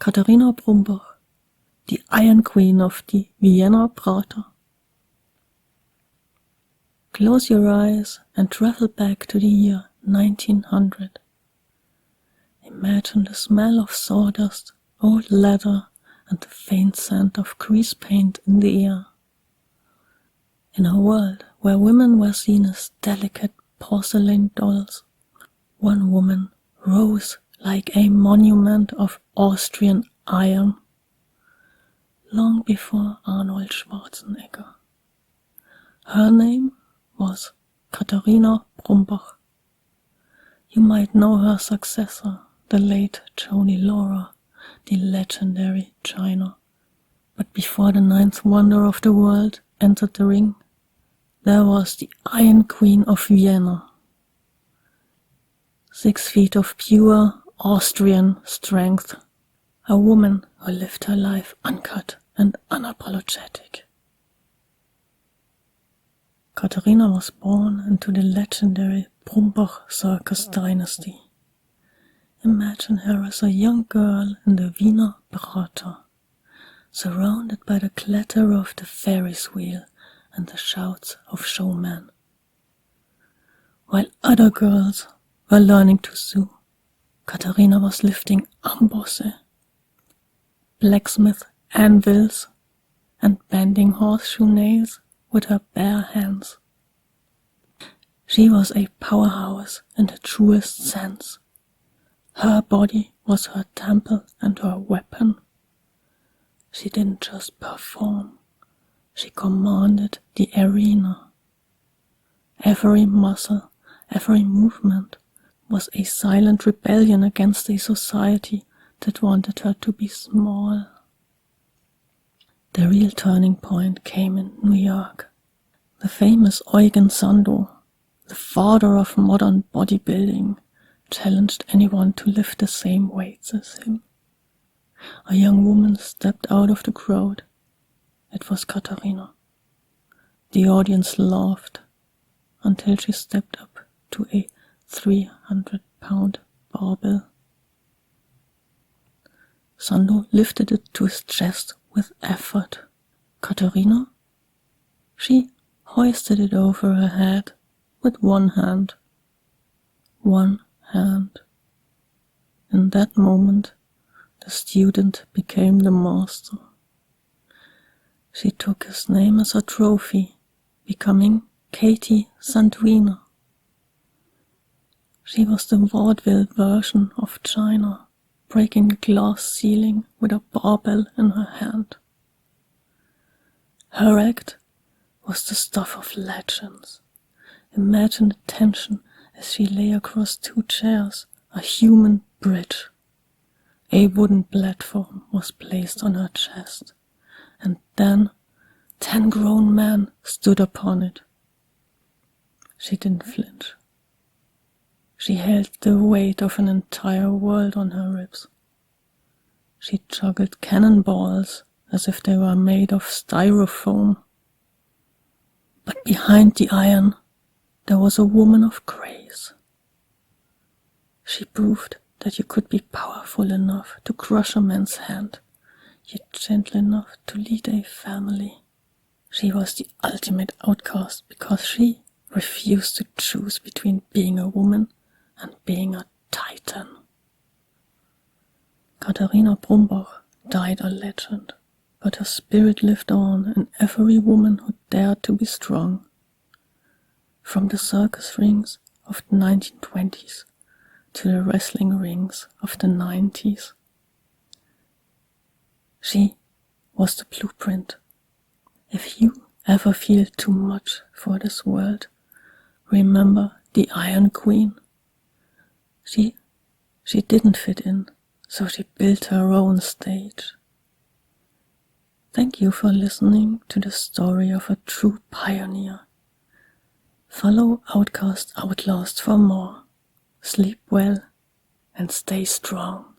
Katharina Brumbach, the Iron Queen of the Vienna Prater. Close your eyes and travel back to the year 1900. Imagine the smell of sawdust, old leather, and the faint scent of grease paint in the air. In a world where women were seen as delicate porcelain dolls, one woman rose like a monument of Austrian iron, long before Arnold Schwarzenegger. Her name was Katharina Brumbach. You might know her successor, the late Johnny Laura, the legendary China. But before the ninth wonder of the world entered the ring, there was the Iron Queen of Vienna. 6 feet of pure Austrian strength, a woman who lived her life uncut and unapologetic. Katharina was born into the legendary Brumbach circus dynasty. Imagine her as a young girl in the Vienna Prater, surrounded by the clatter of the Ferris wheel and the shouts of showmen. While other girls were learning to sew, Katharina was lifting ambosse, blacksmith anvils, and bending horseshoe nails with her bare hands. She was a powerhouse in the truest sense. Her body was her temple and her weapon. She didn't just perform, she commanded the arena. Every muscle, every movement was a silent rebellion against a society that wanted her to be small. The real turning point came in New York. The famous Eugen Sandow, the father of modern bodybuilding, challenged anyone to lift the same weights as him. A young woman stepped out of the crowd. It was Katharina. The audience laughed until she stepped up to a 300-pound barbell. Sandow lifted it to his chest with effort. Katharina? She hoisted it over her head with one hand. One hand. In that moment, the student became the master. She took his name as a trophy, becoming Katie Sandwina. She was the vaudeville version of China, breaking the glass ceiling with a barbell in her hand. Her act was the stuff of legends. Imagine the tension as she lay across 2 chairs, a human bridge. A wooden platform was placed on her chest, and then 10 grown men stood upon it. She didn't flinch. She held the weight of an entire world on her ribs. She juggled cannonballs as if they were made of styrofoam. But behind the iron, there was a woman of grace. She proved that you could be powerful enough to crush a man's hand, yet gentle enough to lead a family. She was the ultimate outcast because she refused to choose between being a woman and being a titan. Katharina Brumbach died a legend, but her spirit lived on in every woman who dared to be strong. From the circus rings of the 1920s to the wrestling rings of the 90s. She was the blueprint. If you ever feel too much for this world, remember the Iron Queen. She didn't fit in, so she built her own stage. Thank you for listening to the story of a true pioneer. Follow Outcast Outlast for more. Sleep well and stay strong.